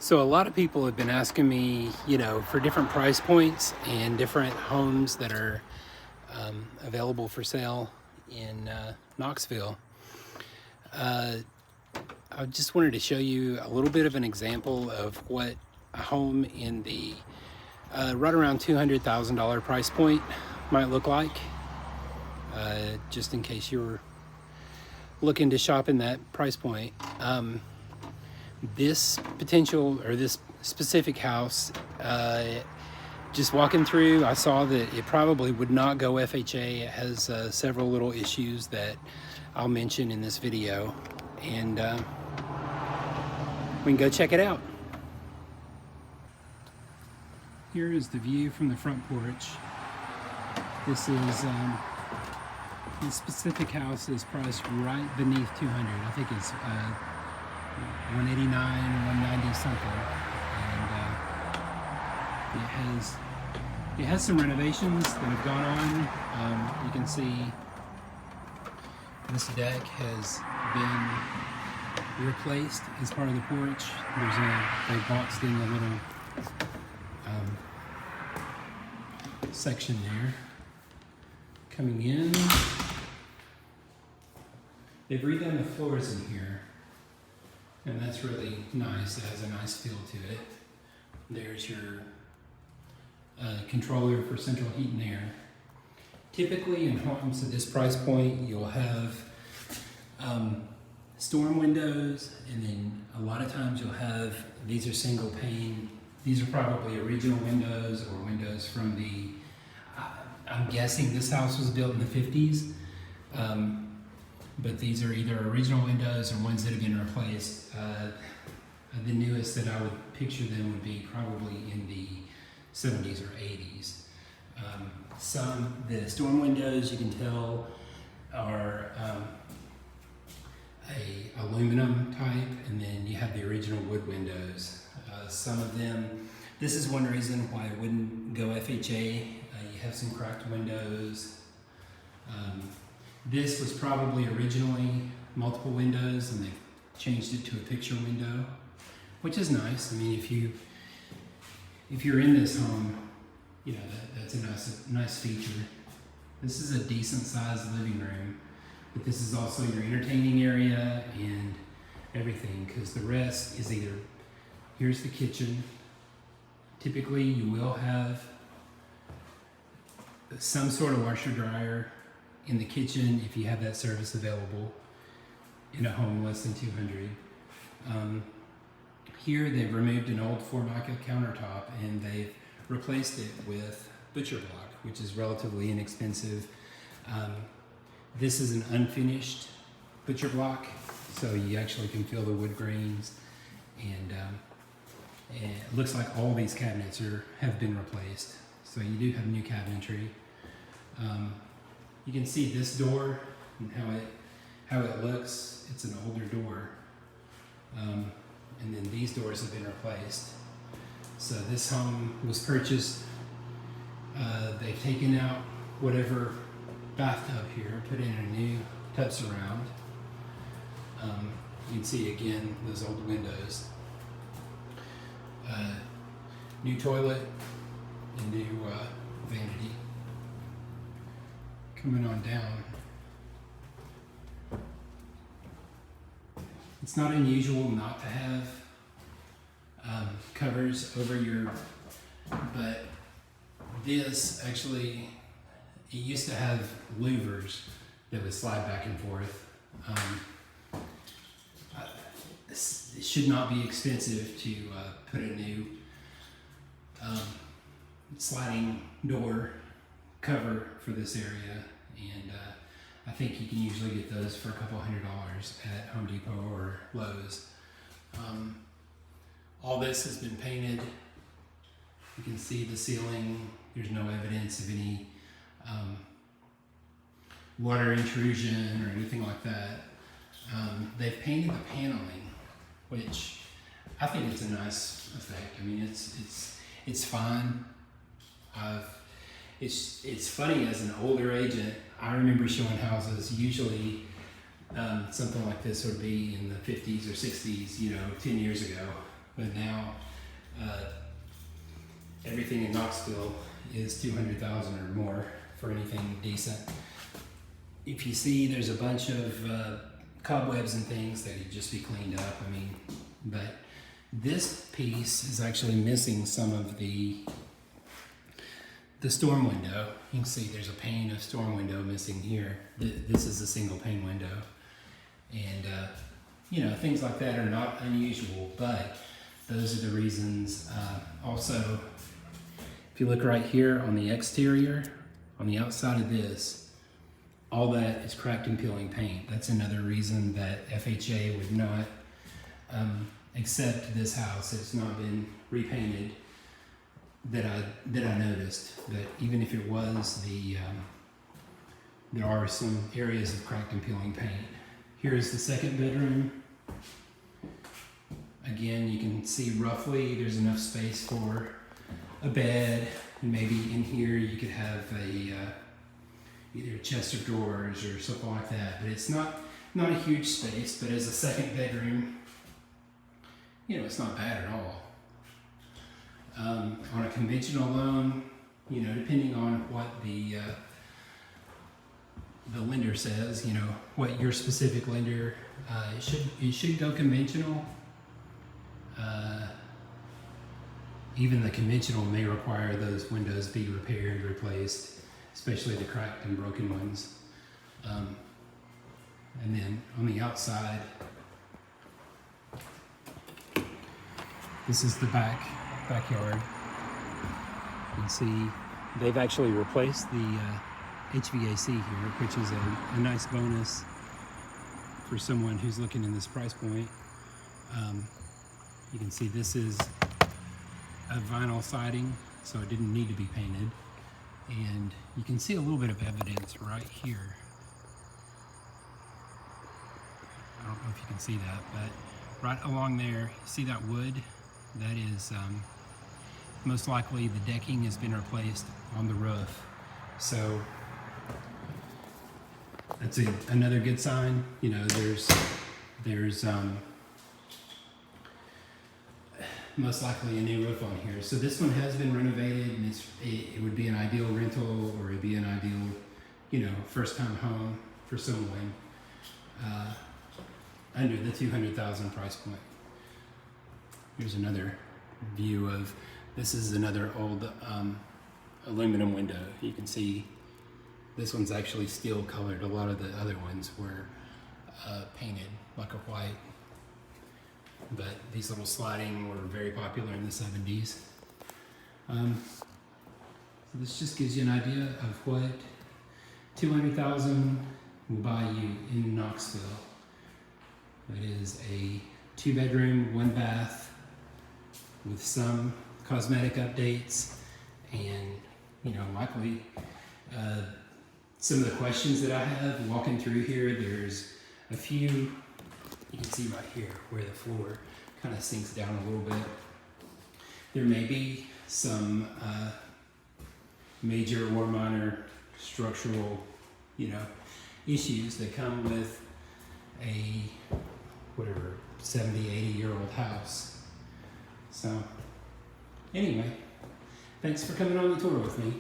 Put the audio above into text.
So a lot of people have been asking me, for different price points and different homes that are available for sale in Knoxville. I just wanted to show you a little bit of an example of what a home in the right around $200,000 price point might look like, just in case you're looking to shop in that price point. This specific house, just walking through, I saw that it probably would not go FHA. It has several little issues that I'll mention in this video, and we can go check it out. Here is the view from the front porch. This is this specific house is priced right beneath 200. I think it's 189, 190 something, and it has some renovations that have gone on. You can see this deck has been replaced as part of the porch. They boxed in a little section there. Coming in, they've redone the floors in here, and that's really nice. It has a nice feel to it. There's your controller for central heat and air. Typically in homes at this price point, you'll have storm windows, and then a lot of times you'll have, these are single pane. These are probably original windows or windows from the, I'm guessing this house was built in the 50s. But these are either original windows or ones that have been replaced. The newest that I would picture them would be probably in the 70s or 80s. The storm windows, you can tell, are a aluminum type, and then you have the original wood windows. Some of them, this is one reason why I wouldn't go FHA. You have some cracked windows. This was probably originally multiple windows, and they've changed it to a picture window, which is nice. I mean, if you're in this home, that's a nice feature. This is a decent sized living room, but this is also your entertaining area and everything, because the rest is either, here's the kitchen. Typically you will have some sort of washer dryer in the kitchen if you have that service available in a home less than 200. Here they've removed an old Formica countertop and they've replaced it with butcher block, which is relatively inexpensive. This is an unfinished butcher block, so you actually can feel the wood grains, and it looks like all these cabinets have been replaced. So you do have new cabinetry. You can see this door and how it looks. It's an older door, and then these doors have been replaced. So this home was purchased. They've taken out whatever bathtub here, put in a new tub surround. You can see again those old windows. New toilet and new vanity. Coming on down. It's not unusual not to have covers over but this actually, it used to have louvers that would slide back and forth. It should not be expensive to put a new sliding door cover for this area, and I think you can usually get those for a couple $100 at Home Depot or Lowe's. All this has been painted. You can see the ceiling. There's no evidence of any water intrusion or anything like that. They've painted the paneling, which I think it's a nice effect. I mean, it's fine. It's funny, as an older agent, I remember showing houses. Usually something like this would be in the 50s or 60s, 10 years ago. but now everything in Knoxville is 200,000 or more for anything decent. If you see, there's a bunch of cobwebs and things that could just be cleaned up. I mean, but this piece is actually missing some of the storm window. You can see there's a pane of storm window missing here. This is a single pane window. And, you know, things like that are not unusual, but those are the reasons. Also, if you look right here on the exterior, on the outside of this, all that is cracked and peeling paint. That's another reason that FHA would not accept this house. It's not been repainted that I noticed. But even if it was, there are some areas of cracked and peeling paint. Here's the second bedroom. Again, you can see roughly there's enough space for a bed, and maybe in here you could have either a chest of drawers or something like that. But it's not a huge space. But as a second bedroom, you know, it's not bad at all. On a conventional loan, you know, depending on what the lender says, you know, what your specific lender, it should go conventional. Even the conventional may require those windows be repaired, replaced, especially the cracked and broken ones. And then on the outside, this is the backyard. You can see they've actually replaced the HVAC here, which is a nice bonus for someone who's looking in this price point. You can see this is a vinyl siding, so it didn't need to be painted. And you can see a little bit of evidence right here. I don't know if you can see that, but right along there, see that wood? That is most likely the decking has been replaced on the roof. So that's another good sign. You know, there's most likely a new roof on here. So this one has been renovated, and it would be an ideal rental, or it'd be an ideal, you know, first time home for someone under the 200,000 price point. Here's another view of, this is another old aluminum window. You can see this one's actually steel colored. A lot of the other ones were painted like a white. But these little sliding were very popular in the 70s. So this just gives you an idea of what 200,000 will buy you in Knoxville. That is a 2-bedroom, 1-bath with some cosmetic updates, and, you know, likely some of the questions that I have walking through here. There's a few. You can see right here where the floor kind of sinks down a little bit. There may be some major or minor structural, you know, issues that come with a, whatever, 70, 80-year-old house. So, anyway, thanks for coming on the tour with me.